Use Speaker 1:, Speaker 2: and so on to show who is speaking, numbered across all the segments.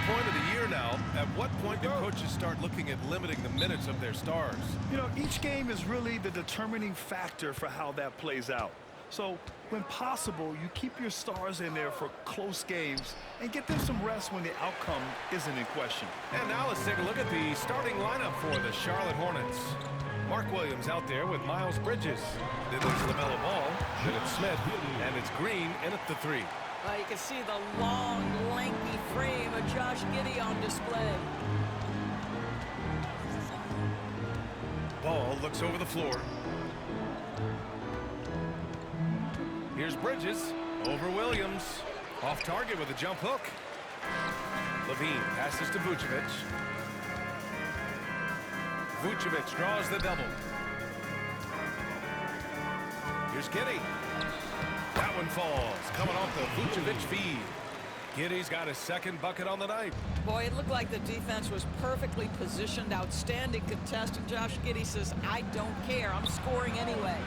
Speaker 1: point of the year now. At what point do coaches start looking at limiting the minutes of their stars?
Speaker 2: You know, each game is really the determining factor for how that plays out. So, when possible, you keep your stars in there for close games and get them some rest when the outcome isn't in question.
Speaker 1: And now let's take a look at the starting lineup for the Charlotte Hornets. Mark Williams out there with Miles Bridges. Then there's LaMelo Ball. Then it's Smith. And it's Green in at the 3.
Speaker 3: Well, you can see the long, lanky frame of Josh Giddey on display.
Speaker 1: Ball looks over the floor. Here's Bridges over Williams. Off target with a jump hook. Levine passes to Vucevic. Vucevic draws the double. Here's Giddey. That one falls, coming off the Vucevic feed. Giddey's got his second bucket on the night.
Speaker 3: Boy, it looked like the defense was perfectly positioned. Outstanding contest, and Josh Giddey says, I don't care. I'm scoring anyway.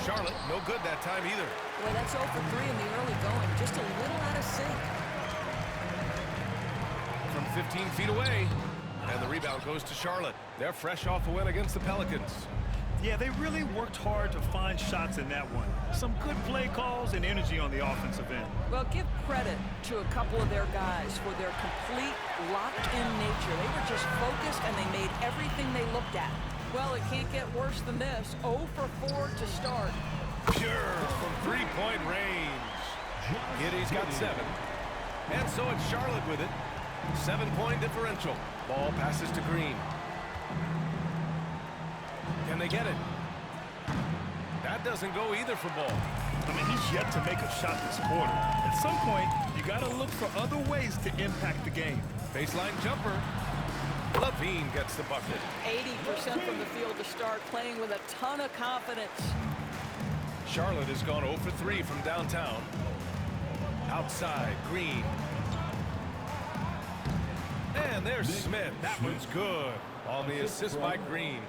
Speaker 1: Charlotte, no good that time either.
Speaker 3: Boy, that's 0 for 3 in the early going. Just a little out of sync.
Speaker 1: From 15 feet away. And the rebound goes to Charlotte. They're fresh off a win against the Pelicans.
Speaker 2: Yeah, they really worked hard to find shots in that one. Some good play calls and energy on the offensive end.
Speaker 3: Well, give credit to a couple of their guys for their complete locked-in nature. They were just focused, and they made everything they looked at. Well, it can't get worse than this. 0 for 4 to start.
Speaker 1: Pure from three-point range. Giddey's got 7. And so it's Charlotte with it. 7-point differential. Ball passes to Green. Can they get it? That doesn't go either for Ball.
Speaker 2: I mean, he's yet to make a shot this quarter. At some point, you got to look for other ways to impact the game.
Speaker 1: Baseline jumper. Levine gets the bucket.
Speaker 3: 80% from the field to start, playing with a ton of confidence.
Speaker 1: Charlotte has gone 0 for 3 from downtown. Outside, Green. And there's Smith. That one's good. On the assist by Green.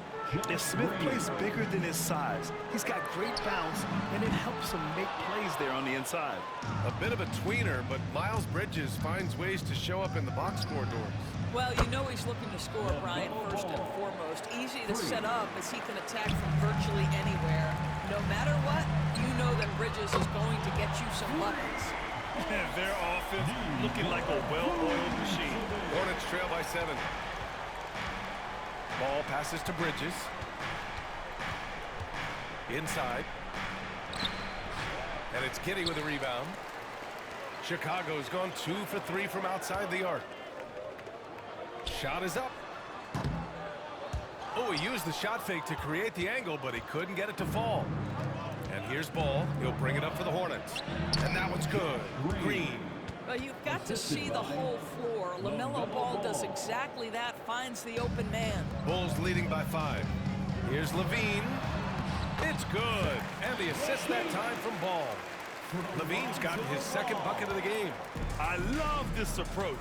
Speaker 2: If Smith plays bigger than his size, he's got great bounce, and it helps him make plays there on the inside.
Speaker 1: A bit of a tweener, but Miles Bridges finds ways to show up in the box score doors.
Speaker 3: Well, you know he's looking to score, Brian, first and foremost. Easy to set up as he can attack from virtually anywhere. No matter what, you know that Bridges is going to get you some buckets.
Speaker 2: Their offense looking like a well-oiled machine.
Speaker 1: Hornets trail by 7. Ball passes to Bridges. Inside. And it's Giddey with the rebound. Chicago's gone 2 for 3 from outside the arc. Shot is up. Oh, he used the shot fake to create the angle, but he couldn't get it to fall. And here's Ball. He'll bring it up for the Hornets. And that one's good. Green.
Speaker 3: Well, you've got to see the whole floor. LaMelo Ball does exactly that, finds the open man.
Speaker 1: Bulls leading by 5. Here's Levine. It's good. And the assist that time from Ball. Levine's gotten his second bucket of the game.
Speaker 2: I love this approach.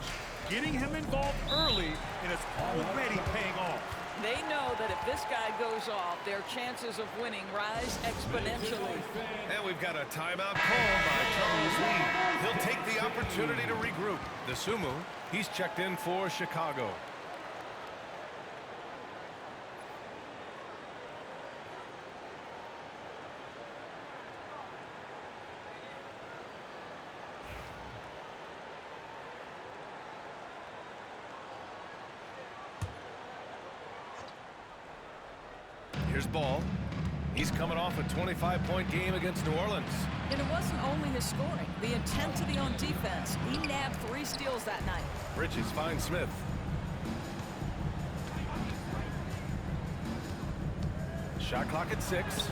Speaker 2: Getting him involved early, and it's already paying off.
Speaker 3: They know that if this guy goes off, their chances of winning rise exponentially.
Speaker 1: And we've got a timeout call by Charles Lee. He'll take the opportunity to regroup. The Sumo, he's checked in for Chicago. Here's Ball. He's coming off a 25-point game against New Orleans.
Speaker 3: And it wasn't only his scoring. The intensity on defense. He nabbed 3 steals that night.
Speaker 1: Bridges finds Smith. Shot clock at 6.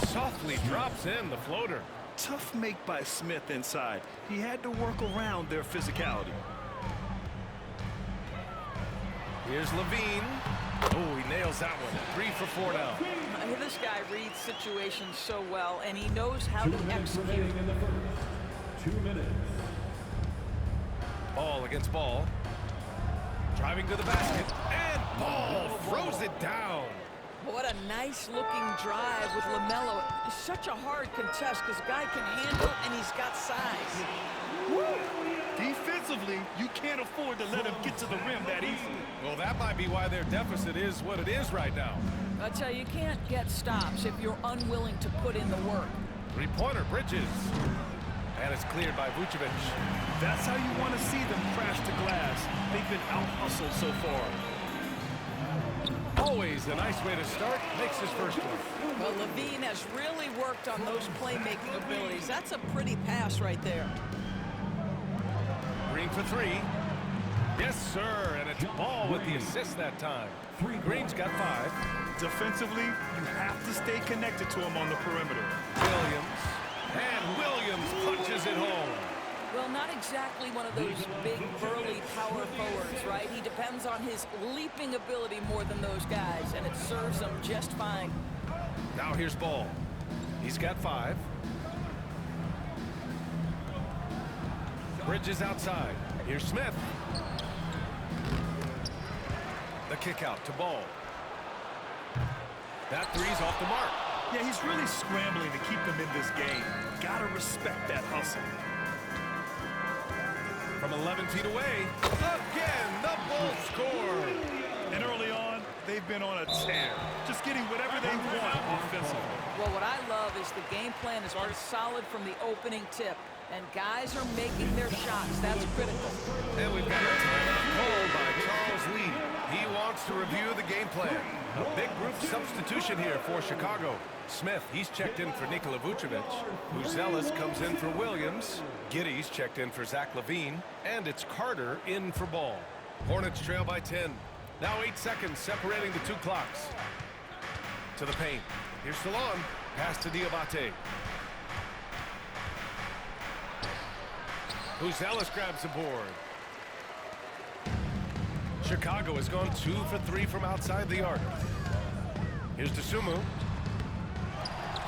Speaker 1: Softly drops in the floater.
Speaker 2: Tough make by Smith inside. He had to work around their physicality.
Speaker 1: Here's Levine. Oh, he nails that one. 3 for 4 now.
Speaker 3: This guy reads situations so well, and he knows how to execute.
Speaker 4: 2 minutes.
Speaker 1: Ball against Ball. Driving to the basket. And Ball throws it down.
Speaker 3: What a nice-looking drive with LaMelo. It's such a hard contest because the guy can handle it, and he's got size.
Speaker 2: Woo! Defense Defensively, you can't afford to let him get to the rim that easily.
Speaker 1: Well, that might be why their deficit is what it is right now.
Speaker 3: I tell you, you can't get stops if you're unwilling to put in the work.
Speaker 1: Three-pointer, Bridges. And it's cleared by Vucevic.
Speaker 2: That's how you want to see them crash the glass. They've been out-hustled so far.
Speaker 1: Always a nice way to start. Makes his first one.
Speaker 3: Well, Levine has really worked on those playmaking abilities. That's a pretty pass right there.
Speaker 1: Green for three. Yes, sir. And it's Ball with the assist that time. Green's got 5.
Speaker 2: Defensively, you have to stay connected to him on the perimeter.
Speaker 1: Williams. And Williams punches it home.
Speaker 3: Well, not exactly one of those big, burly power forwards, right? He depends on his leaping ability more than those guys, and it serves him just fine.
Speaker 1: Now here's Ball. He's got 5. Bridges outside. Here's Smith. The kick out to Ball. That three's off the mark.
Speaker 2: Yeah, he's really scrambling to keep them in this game. Gotta respect that hustle.
Speaker 1: From 11 feet away, again, the Bulls score.
Speaker 2: And early on, they've been on a tear, just getting whatever they want offensively.
Speaker 3: Well, what I love is the game plan has been solid from the opening tip, and guys are making their shots. That's critical.
Speaker 1: And we've got a timeout called by Charles Lee. He wants to review the game plan. A big group substitution here for Chicago. Smith, he's checked in for Nikola Vucevic. Uzelis comes in for Williams. Giddey's checked in for Zach LaVine. And it's Carter in for Ball. Hornets trail by 10. Now 8 seconds separating the two clocks. To the paint. Here's Salon. Pass to Diabate. Uzelis grabs the board. Chicago has gone 2 for 3 from outside the arc. Here's DeSumo.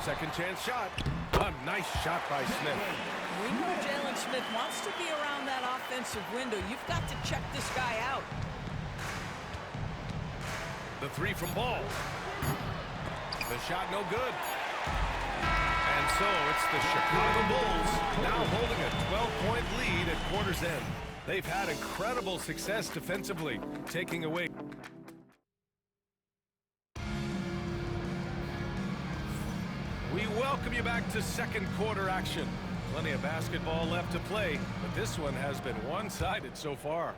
Speaker 1: Second chance shot. A nice shot by Smith.
Speaker 3: We know Jalen Smith wants to be around that offensive window. You've got to check this guy out.
Speaker 1: The three from Ball. The shot no good. And so it's the Chicago Bulls now holding a 12-point lead at quarter's end. They've had incredible success defensively, taking away. We welcome you back to second quarter action. Plenty of basketball left to play, but this one has been one-sided so far.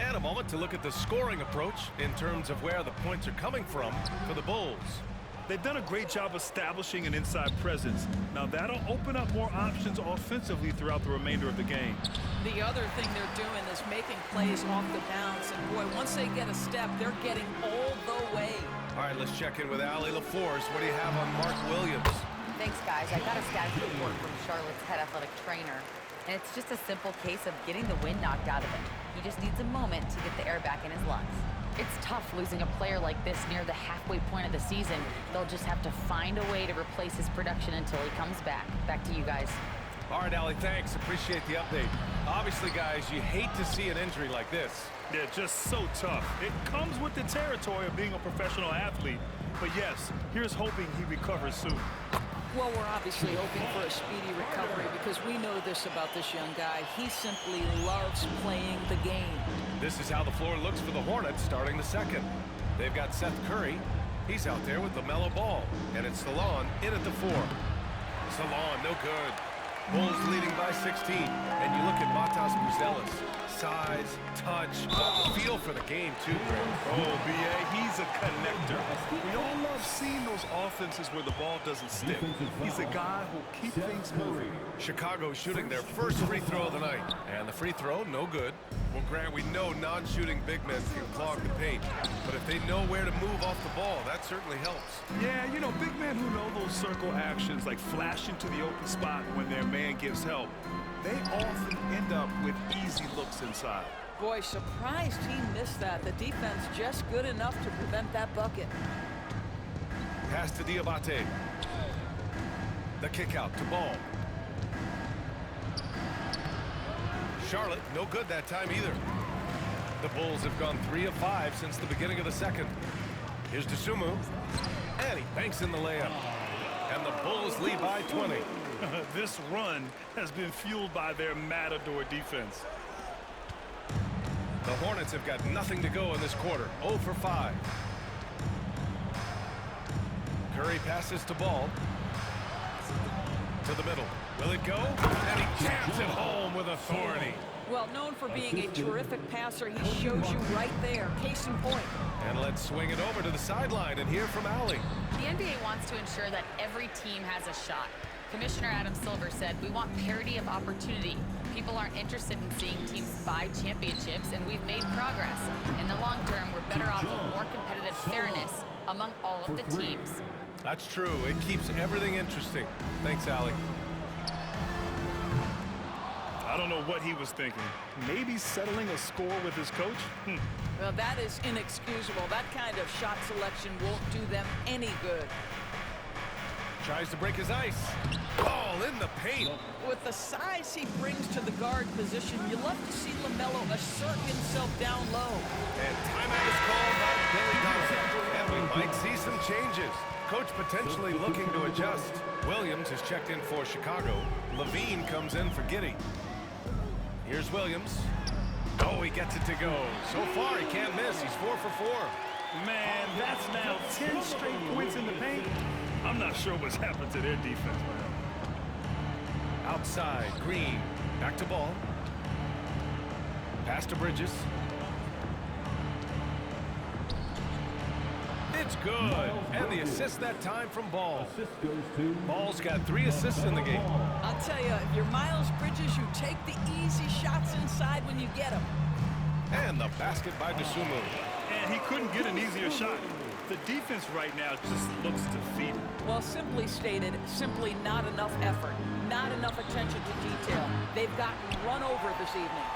Speaker 1: And a moment to look at the scoring approach in terms of where the points are coming from for the Bulls.
Speaker 2: They've done a great job establishing an inside presence. Now that'll open up more options offensively throughout the remainder of the game.
Speaker 3: The other thing they're doing is making plays off the bounce. And boy, once they get a step, they're getting all the way.
Speaker 1: All right, let's check in with Allie LaForce. What do you have on Mark Williams?
Speaker 5: Thanks, guys. I got a stats report from Charlotte's head athletic trainer. And it's just a simple case of getting the wind knocked out of him. He just needs a moment to get the air back in his lungs. It's tough losing a player like this near the halfway point of the season. They'll just have to find a way to replace his production until he comes back. Back to you guys.
Speaker 1: All right, Allie, thanks. Appreciate the update. Obviously, guys, you hate to see an injury like this.
Speaker 2: They're just so tough. It comes with the territory of being a professional athlete. But yes, here's hoping he recovers soon.
Speaker 3: Well, we're obviously hoping for a speedy recovery because we know this about this young guy. He simply loves playing the game.
Speaker 1: This is how the floor looks for the Hornets starting the second. They've got Seth Curry. He's out there with the mellow Ball. And it's Salon in at the 4. Salon, no good. Bulls leading by 16. And you look at Matas Buzelis. Size, touch, feel for the game too, Greg.
Speaker 2: Oh, B.A., he's a connector. We all love seeing those offenses where the ball doesn't stick. He's a guy who'll keep things moving.
Speaker 1: Chicago shooting their first free throw of the night. And the free throw, no good. Well, Grant, we know non-shooting big men can clog the paint. But if they know where to move off the ball, that certainly helps.
Speaker 2: Yeah, you know, big men who know those circle actions, like flashing to the open spot when their man gives help, they often end up with easy looks inside.
Speaker 3: Boy, surprised he missed that. The defense just good enough to prevent that bucket.
Speaker 1: Pass to Diabate. The kick out to Ball. Charlotte, no good that time either. The Bulls have gone 3 of 5 since the beginning of the second. Here's DeSumo. And he banks in the layup. And the Bulls lead by 20.
Speaker 2: This run has been fueled by their matador defense.
Speaker 1: Hornets have got nothing to go in this quarter. 0 for 5. Curry passes to Ball. To the middle. Will it go? And he jams it home with authority.
Speaker 3: Well, known for being a terrific passer, he shows you right there. Case in point.
Speaker 1: And let's swing it over to the sideline and hear from Allie.
Speaker 5: The NBA wants to ensure that every team has a shot. Commissioner Adam Silver said, "We want parity of opportunity. People aren't interested in seeing teams buy championships, and we've made progress. In the long term, we're better off with more competitive fairness among all of the teams."
Speaker 1: That's true. It keeps everything interesting. Thanks, Allie.
Speaker 2: I don't know what he was thinking. Maybe settling a score with his coach?
Speaker 3: Well, that is inexcusable. That kind of shot selection won't do them any good.
Speaker 1: Tries to break his ice. Ball in the paint.
Speaker 3: With the size he brings to the guard position, you love to see LaMelo assert himself down low.
Speaker 1: And timeout is called by Billy Donovan. And we might see some changes. Coach potentially looking to adjust. Williams is checked in for Chicago. Levine comes in for Giddey. Here's Williams. Oh, he gets it to go. So far, he can't miss. He's 4 for 4.
Speaker 2: Man, that's now 10 straight points in the paint. I'm not sure what's happened to their defense.
Speaker 1: Outside, Green. Back to Ball. Pass to Bridges. It's good. And the assist that time from Ball. Ball's got 3 assists in the game.
Speaker 3: I'll tell you, if you're Miles Bridges, you take the easy shots inside when you get them.
Speaker 1: And the basket by Dosunmu.
Speaker 2: And he couldn't get an easier shot. The defense right now just looks defeated.
Speaker 3: Well, simply stated, simply not enough effort, not enough attention to detail. They've gotten run over this evening.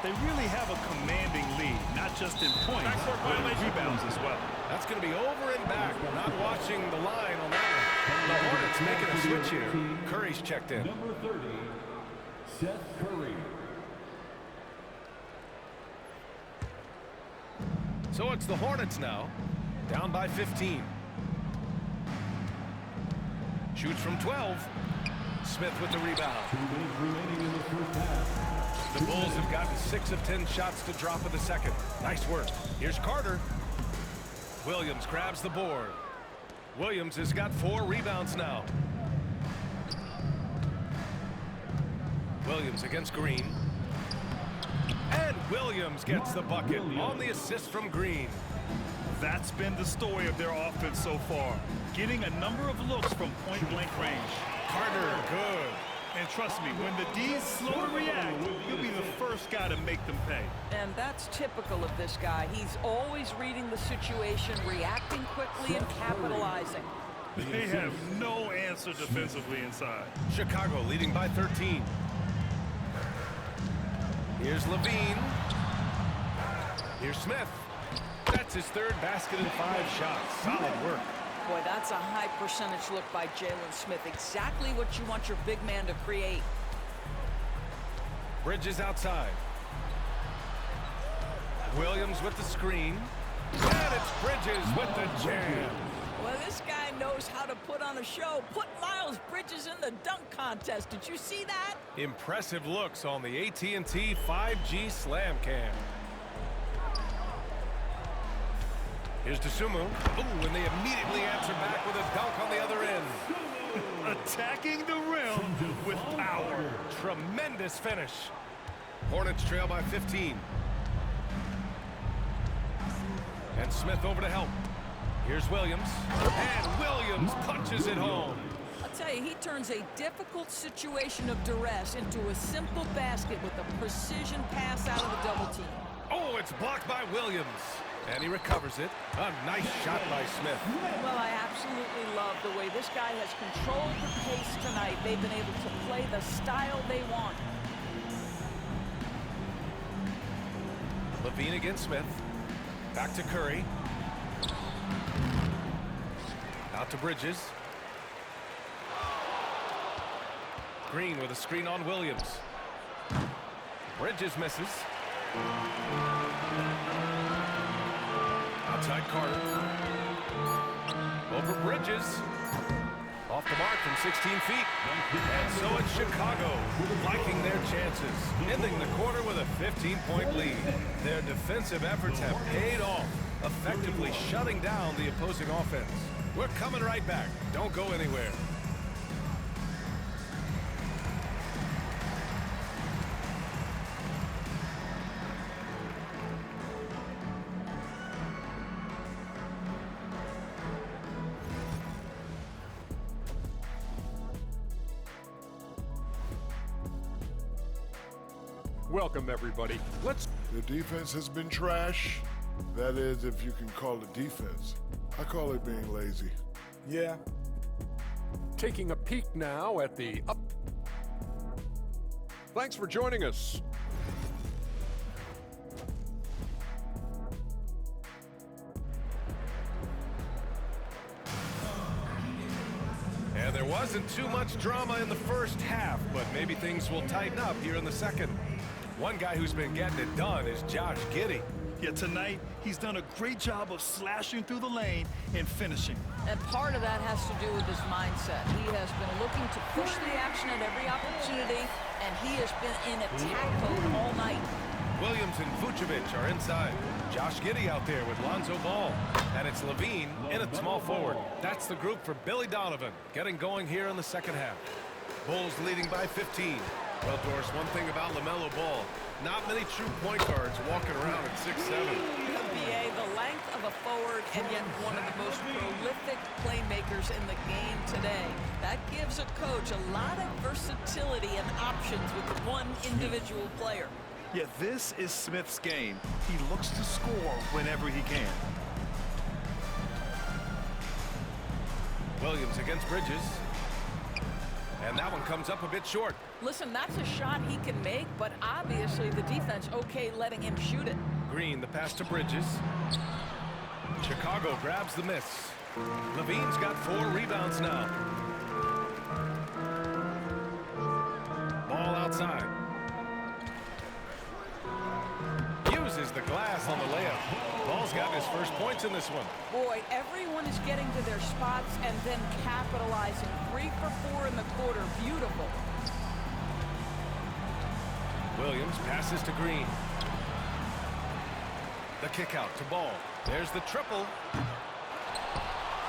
Speaker 2: They really have a commanding lead, not just in points, but in rebounds as well.
Speaker 1: That's going to be over and back. Not watching the line on that one. The Hornets making a switch here. Curry's checked in.
Speaker 4: Number 30, Seth Curry.
Speaker 1: So it's the Hornets now, down by 15. Shoots from 12. Smith with the rebound.
Speaker 4: 2 minutes remaining in the first half.
Speaker 1: The Bulls have gotten 6 of 10 shots to drop in the second. Nice work. Here's Carter. Williams grabs the board. Williams has got 4 rebounds now. Williams against Green. And Williams gets the bucket on the assist from Green.
Speaker 2: That's been the story of their offense so far, getting a number of looks from point-blank range.
Speaker 1: Carter, good.
Speaker 2: And trust me, when the D's slow to react, he'll be the first guy to make them pay.
Speaker 3: And that's typical of this guy. He's always reading the situation, reacting quickly, and capitalizing.
Speaker 2: They have no answer defensively inside.
Speaker 1: Chicago leading by 13. Here's Levine. Here's Smith. That's his 3rd basket in 5 shots. Solid work.
Speaker 3: Boy, that's a high percentage look by Jalen Smith. Exactly what you want your big man to create.
Speaker 1: Bridges outside. Williams with the screen. And it's Bridges with the jam.
Speaker 3: Well, this guy knows how to put on a show. Put Miles Bridges in the dunk contest. Did you see that?
Speaker 1: Impressive looks on the AT&T 5G Slam Cam. Here's Dosunmu. Ooh, and they immediately answer back with a dunk on the other end.
Speaker 2: Attacking the rim with power.
Speaker 1: Tremendous finish. Hornets trail by 15. And Smith over to help. Here's Williams. And Williams punches it home.
Speaker 3: I'll tell you, he turns a difficult situation of duress into a simple basket with a precision pass out of the double team.
Speaker 1: Oh, it's blocked by Williams. And he recovers it. A nice shot by Smith.
Speaker 3: Well, I absolutely love the way this guy has controlled the pace tonight. They've been able to play the style they want.
Speaker 1: Levine against Smith. Back to Curry. Out to Bridges. Green with a screen on Williams. Bridges misses. Outside Carter. Over Bridges. off the mark from 16 feet. And so it's Chicago liking their chances, ending the quarter with a 15-point lead. Their defensive efforts have paid off, effectively shutting down the opposing offense. We're coming right back. Don't go anywhere.
Speaker 6: Welcome, everybody.
Speaker 7: The defense has been trash. That is, if you can call it defense. I call it being lazy.
Speaker 6: Yeah. Taking a peek now at the up. Thanks for joining us.
Speaker 1: And there wasn't too much drama in the first half, but maybe things will tighten up here in the second. One guy who's been getting it done is Josh Giddey.
Speaker 2: Yeah, tonight, he's done a great job of slashing through the lane and finishing.
Speaker 3: And part of that has to do with his mindset. He has been looking to push the action at every opportunity, and he has been in attack mode all night.
Speaker 1: Williams and Vucevic are inside. Josh Giddey out there with Lonzo Ball. And it's Levine in at small forward. That's the group for Billy Donovan, getting going here in the second half. Bulls leading by 15. Well, Doris, one thing about LaMelo Ball, not many true point guards walking around at 6'7".
Speaker 3: NBA, the length of a forward, and yet one of the most prolific playmakers in the game today. That gives a coach a lot of versatility and options with one individual player.
Speaker 2: Yeah, this is Smith's game. He looks to score whenever he can.
Speaker 1: Williams against Bridges. And that one comes up a bit short.
Speaker 3: Listen, that's a shot he can make, but obviously the defense okay letting him shoot it.
Speaker 1: Green, the pass to Bridges. Chicago grabs the miss. Levine's got 4 rebounds now. Ball outside. Uses the glass on the layup. Ball's gotten his first points in this one.
Speaker 3: Boy, everyone is getting to their spots and then capitalizing. 3 for 4 in the quarter. Beautiful.
Speaker 1: Williams passes to Green. The kick out to Ball. There's the triple.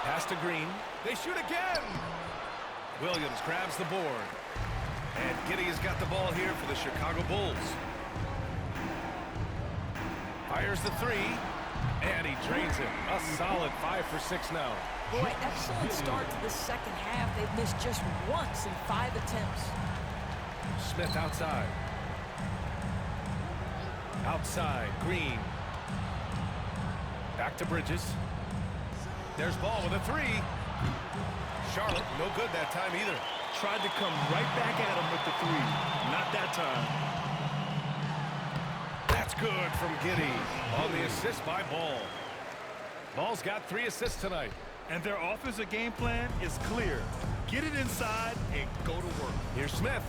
Speaker 1: Pass to Green. They shoot again. Williams grabs the board. And Giddey has got the ball here for the Chicago Bulls. Fires the 3. And he drains it. A solid 5 for 6 now.
Speaker 3: Boy, excellent start to the second half. They've missed just once in 5 attempts.
Speaker 1: Smith outside. Outside, Green. Back to Bridges. There's Ball with a 3. Charlotte, no good that time either.
Speaker 2: Tried to come right back at him with the 3. Not that time.
Speaker 1: That's good from Giddey on the assist by Ball. Ball's got 3 assists tonight.
Speaker 2: And their offensive game plan is clear. Get it inside and go to work.
Speaker 1: Here's Smith.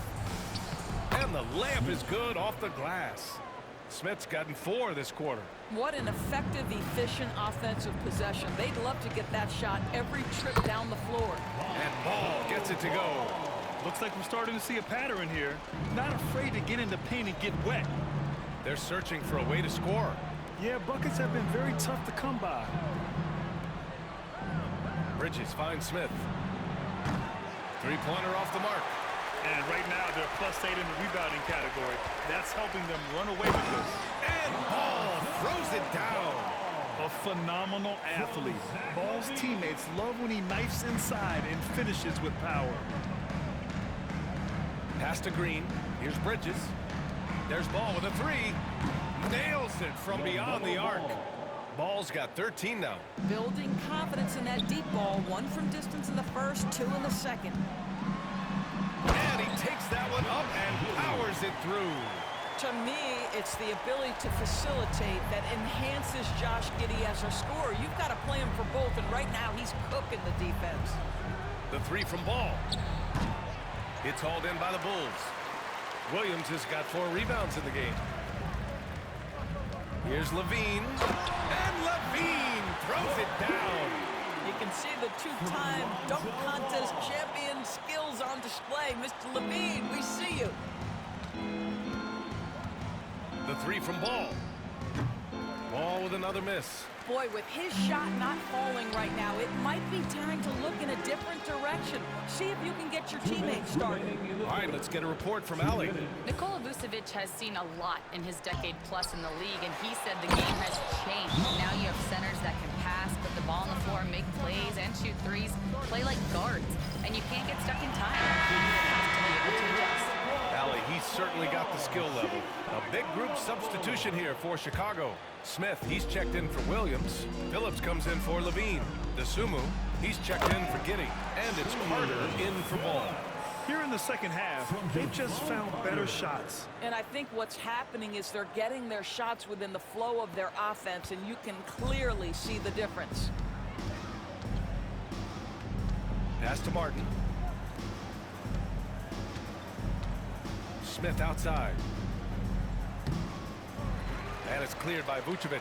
Speaker 1: And the layup is good off the glass. Smith's gotten 4 this quarter.
Speaker 3: What an effective, efficient offensive possession. They'd love to get that shot every trip down the floor.
Speaker 1: And Ball gets it to go.
Speaker 2: Looks like we're starting to see a pattern here. Not afraid to get in the paint and get wet.
Speaker 1: They're searching for a way to score.
Speaker 2: Yeah, buckets have been very tough to come by.
Speaker 1: Bridges finds Smith. 3-pointer off the mark.
Speaker 2: And right now, they're +8 in the rebounding category. That's helping them run away with this.
Speaker 1: And Ball throws it down.
Speaker 2: A phenomenal athlete. Ball's teammates love when he knifes inside and finishes with power.
Speaker 1: Pass to Green. Here's Bridges. There's Ball with a 3. Nails it from beyond the arc. Ball's got 13 now.
Speaker 3: Building confidence in that deep ball. 1 from distance in the first, 2 in the second.
Speaker 1: And he takes that one up and powers it through.
Speaker 3: To me, it's the ability to facilitate that enhances Josh Giddey as a scorer. You've got to play him for both, and right now he's cooking the defense.
Speaker 1: The 3 from Ball. It's hauled in by the Bulls. Williams has got 4 rebounds in the game. Here's Levine. And Levine throws it down.
Speaker 3: You can see the two-time dunk contest champion skills on display. Mr. Levine, we see you.
Speaker 1: The three from Ball. Ball with another miss.
Speaker 3: Boy, with his shot not falling right now, it might be time to look in a different direction. See if you can get your teammates started.
Speaker 1: All right, let's get a report from Ali.
Speaker 5: Nikola Vucevic has seen a lot in his decade plus in the league, and he said the game has changed. Now you have centers that can pass, put the ball on the floor, make plays, and shoot threes, play like guards, and you can't get stuck in time. You have to be able to adjust.
Speaker 1: Ali, he's certainly got the skill level. A big group substitution here for Chicago. Smith, he's checked in for Williams. Phillips comes in for Levine. DeSumo, he's checked in for Giddey. And it's Carter in for Ball.
Speaker 2: Here in the second half, they've just found better shots.
Speaker 3: And I think what's happening is they're getting their shots within the flow of their offense, and you can clearly see the difference.
Speaker 1: Pass to Martin. Smith outside. And it's cleared by Vucevic.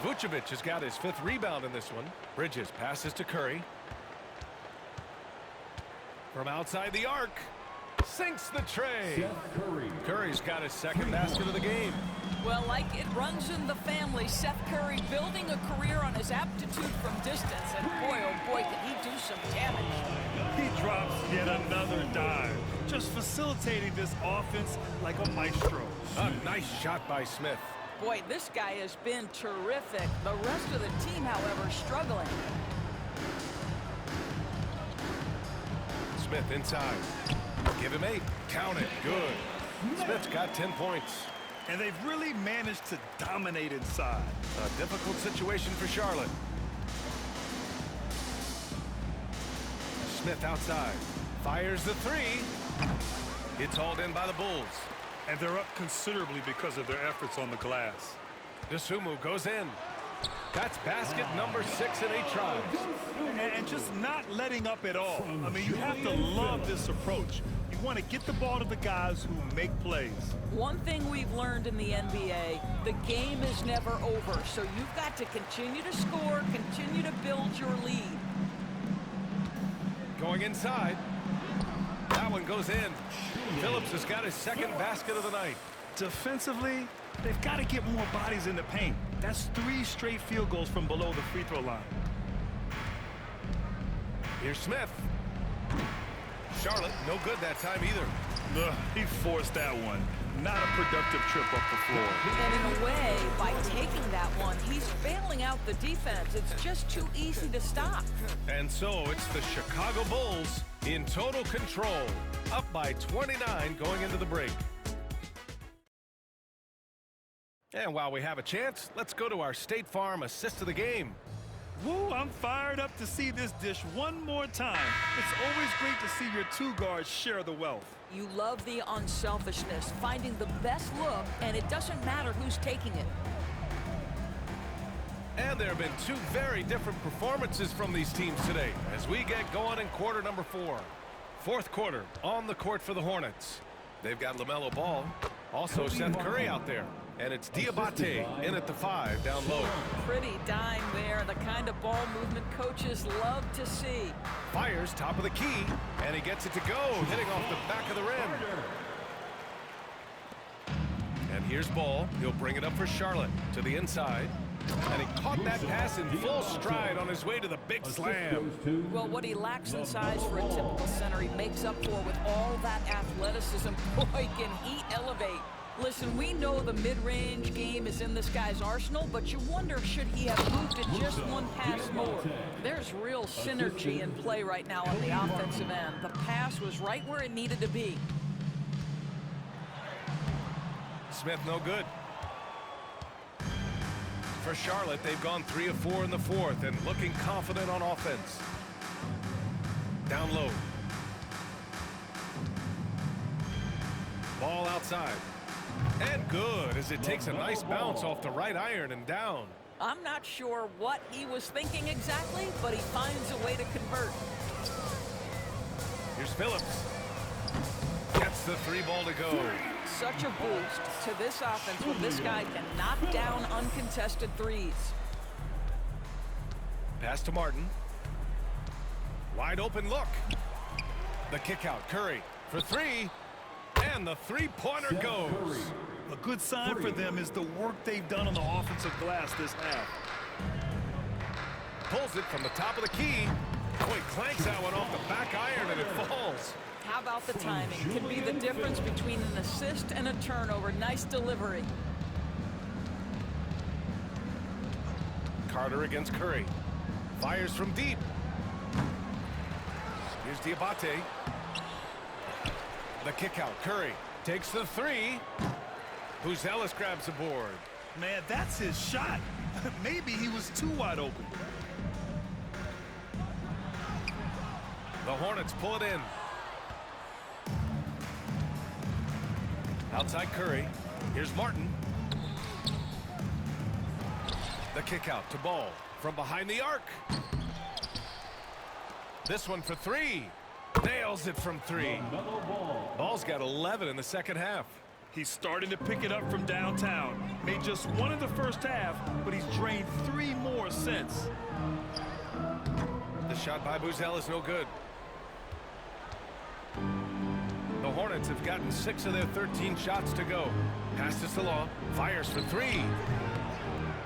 Speaker 1: Vucevic has got his 5th rebound in this one. Bridges passes to Curry. From outside the arc. Sinks the tray.
Speaker 4: Seth Curry.
Speaker 1: Curry's got his 2nd basket of the game.
Speaker 3: Well, like it runs in the family, Seth Curry building a career on his aptitude from distance. And boy, oh boy, can he do some damage.
Speaker 2: He drops yet another dive, just facilitating this offense like a maestro.
Speaker 1: A nice shot by Smith.
Speaker 3: Boy, this guy has been terrific. The rest of the team, however, struggling.
Speaker 1: Smith inside. Give him 8. Count it. Good. Smith's got 10 points.
Speaker 2: And they've really managed to dominate inside.
Speaker 1: A difficult situation for Charlotte. Smith outside. Fires the 3. It's hauled in by the Bulls.
Speaker 2: And they're up considerably because of their efforts on the glass.
Speaker 1: DeSumo goes in. That's basket number 6 in 8 tries.
Speaker 2: And just not letting up at all. I mean, you have to love this approach. You want to get the ball to the guys who make plays.
Speaker 3: One thing we've learned in the NBA, the game is never over. So you've got to continue to score, continue to build your lead.
Speaker 1: Going inside. That one goes in. Phillips has got his 2nd basket of the night.
Speaker 2: Defensively, they've got to get more bodies in the paint. That's 3 straight field goals from below the free throw line.
Speaker 1: Here's Smith. Charlotte, no good that time either.
Speaker 2: He forced that one. Not a productive trip up the floor.
Speaker 3: And in a way, by taking that one, he's bailing out the defense. It's just too easy to stop.
Speaker 1: And so it's the Chicago Bulls in total control, up by 29 going into the break. And while we have a chance, let's go to our State Farm assist of the game.
Speaker 2: Woo, I'm fired up to see this dish one more time. It's always great to see your 2 guards share the wealth.
Speaker 3: You love the unselfishness, finding the best look, and it doesn't matter who's taking it.
Speaker 1: And there have been 2 very different performances from these teams today as we get going in quarter number 4. 4th quarter on the court for the Hornets. They've got LaMelo Ball, also Seth Curry out there. And it's Diabate in at the 5 down low.
Speaker 3: Pretty dime there, the kind of ball movement coaches love to see.
Speaker 1: Fires top of the key, and he gets it to go, hitting off the back of the rim. And here's Ball. He'll bring it up for Charlotte to the inside. And he caught that pass in full stride on his way to the big slam.
Speaker 3: Well, what he lacks in size for a typical center, he makes up for with all that athleticism. Boy, can he elevate. Listen, we know the mid-range game is in this guy's arsenal, but you wonder, should he have moved it just one pass more? There's real synergy in play right now on the offensive end. The pass was right where it needed to be.
Speaker 1: Smith no good. For Charlotte, they've gone 3 of 4 in the 4th and looking confident on offense. Down low. Ball outside. And good as it takes a nice bounce off the right iron and down.
Speaker 3: I'm not sure what he was thinking exactly, but he finds a way to convert.
Speaker 1: Here's Phillips. Gets the 3 ball to go.
Speaker 3: Such a boost to this offense when this guy can knock down uncontested threes.
Speaker 1: Pass to Martin. Wide open look. The kick out. Curry for three. And the three-pointer goes.
Speaker 2: A good sign for them is the work they've done on the offensive glass this half.
Speaker 1: Pulls it from the top of the key. Oh, he clanks that one off the back iron and it falls.
Speaker 3: How about the timing? Could be the difference between an assist and a turnover. Nice delivery.
Speaker 1: Carter against Curry. Fires from deep. Here's Diabate. The kick out. Curry takes the three. Buzelis grabs the board.
Speaker 2: Man, that's his shot. Maybe he was too wide open.
Speaker 1: The Hornets pull it in. Outside Curry. Here's Martin. The kick out to Ball from behind the arc. This one for three. Nails it from three. Ball's got 11 in the second half.
Speaker 2: He's starting to pick it up from downtown. Made just one in the first half, but he's drained 3 more since.
Speaker 1: The shot by Buzel is no good. The Hornets have gotten 6 of their 13 shots to go. Pass to Salah. Fires for three.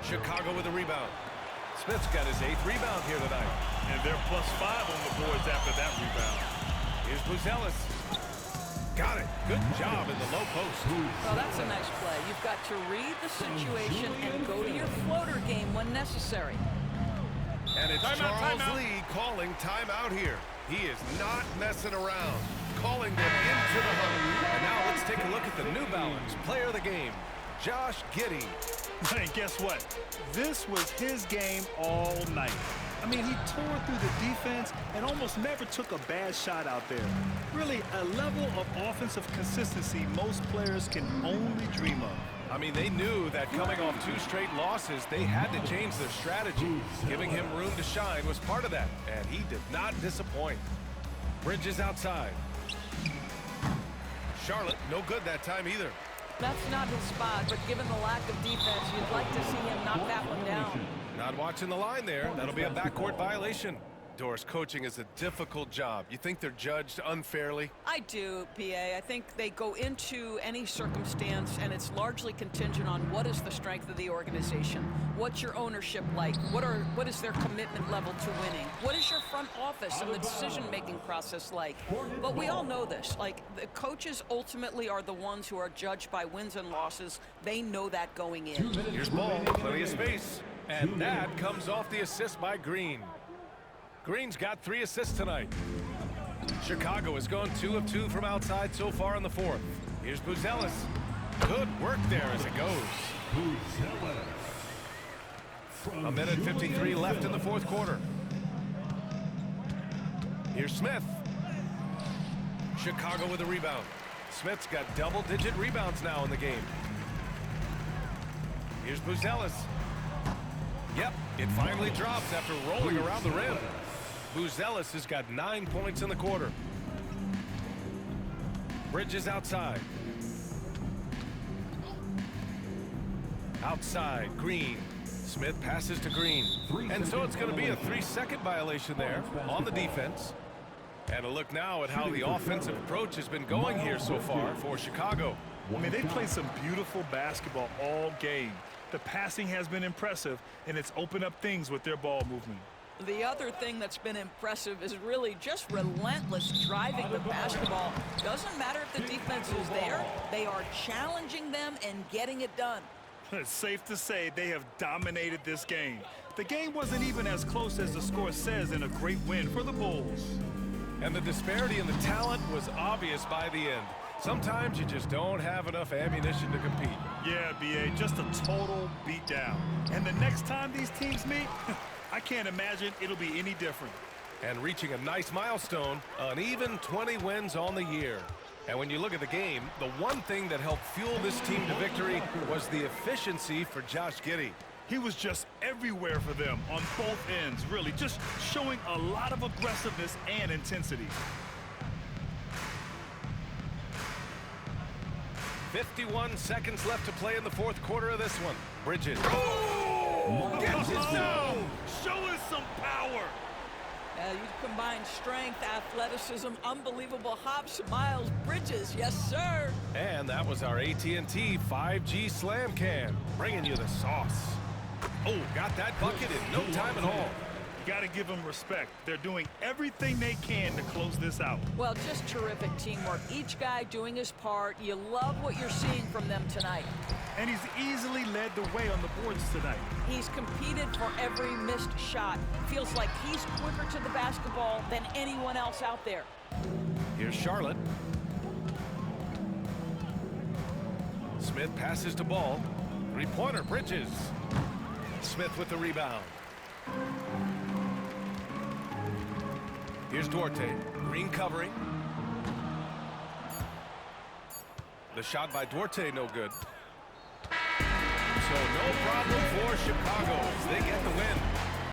Speaker 1: Chicago with a rebound. Smith's got his 8th rebound here tonight.
Speaker 2: And they're +5 on the boards after that rebound.
Speaker 1: Here's Buzelis. Got it. Good job in the low post.
Speaker 3: Well, that's a nice play. You've got to read the situation and go to your floater game when necessary.
Speaker 1: And it's Charles Lee calling timeout here. He is not messing around. Calling them into the huddle. And now let's take a look at the New Balance player of the game, Josh Giddey.
Speaker 2: And guess what? This was his game all night. I mean, he tore through the defense and almost never took a bad shot out there. Really, a level of offensive consistency most players can only dream of.
Speaker 1: I mean, they knew that coming off 2 straight losses, they had to change their strategy. Giving him room to shine was part of that, and he did not disappoint. Bridges outside. Charlotte, no good that time either.
Speaker 3: That's not his spot, but given the lack of defense, you'd like to see him knock that one down.
Speaker 1: Not watching the line there. That'll be a backcourt violation. Doris, coaching is a difficult job. You think they're judged unfairly?
Speaker 3: I do, PA. I think they go into any circumstance, and it's largely contingent on what is the strength of the organization. What's your ownership like? What is their commitment level to winning? What is your front office and the decision-making process like? But we all know this. Like, the coaches ultimately are the ones who are judged by wins and losses. They know that going in.
Speaker 1: Here's Ball, plenty of space. And that comes off the assist by Green. Green's got 3 assists tonight. Chicago has gone 2 of 2 from outside so far in the 4th. Here's Buzelis. Good work there as it goes. A minute 53 left in the 4th quarter. Here's Smith. Chicago with a rebound. Smith's got double-digit rebounds now in the game. Here's Buzelis. Yep, it finally drops after rolling around the rim. Buzelis has got 9 points in the quarter. Bridges outside. Outside, Green. Smith passes to Green. And so it's going to be a 3-second violation there on the defense. And a look now at how the offensive approach has been going here so far for Chicago.
Speaker 2: I mean, they played some beautiful basketball all game. The passing has been impressive, and it's opened up things with their ball movement.
Speaker 3: The other thing that's been impressive is really just relentless driving the basketball. Doesn't matter if the defense is there, they are challenging them and getting it done.
Speaker 2: It's safe to say they have dominated this game. The game wasn't even as close as the score says in a great win for the Bulls.
Speaker 1: And the disparity in the talent was obvious by the end. Sometimes you just don't have enough ammunition to compete.
Speaker 2: Yeah, B.A., just a total beatdown. And the next time these teams meet, I can't imagine it'll be any different.
Speaker 1: And reaching a nice milestone, an even 20 wins on the year. And when you look at the game, the one thing that helped fuel this team to victory was the efficiency for Josh Giddey.
Speaker 2: He was just everywhere for them on both ends, really, just showing a lot of aggressiveness and intensity.
Speaker 1: 51 seconds left to play in the 4th quarter of this one. Bridges. Oh! Gets it down!
Speaker 2: Show us some power.
Speaker 3: You combine strength, athleticism, unbelievable hops, Miles Bridges. Yes, sir.
Speaker 1: And that was our AT&T 5G Slam Can, bringing you the sauce. Oh, got that bucket in no time at all.
Speaker 2: You got to give them respect. They're doing everything they can to close this out.
Speaker 3: Well, just terrific teamwork. Each guy doing his part. You love what you're seeing from them tonight.
Speaker 2: And he's easily led the way on the boards tonight.
Speaker 3: He's competed for every missed shot. Feels like he's quicker to the basketball than anyone else out there.
Speaker 1: Here's Charlotte. Smith passes to Ball. Three-pointer, Bridges. Smith with the rebound. Here's Duarte. Green covering. The shot by Duarte, no good. So no problem for Chicago as they get the win.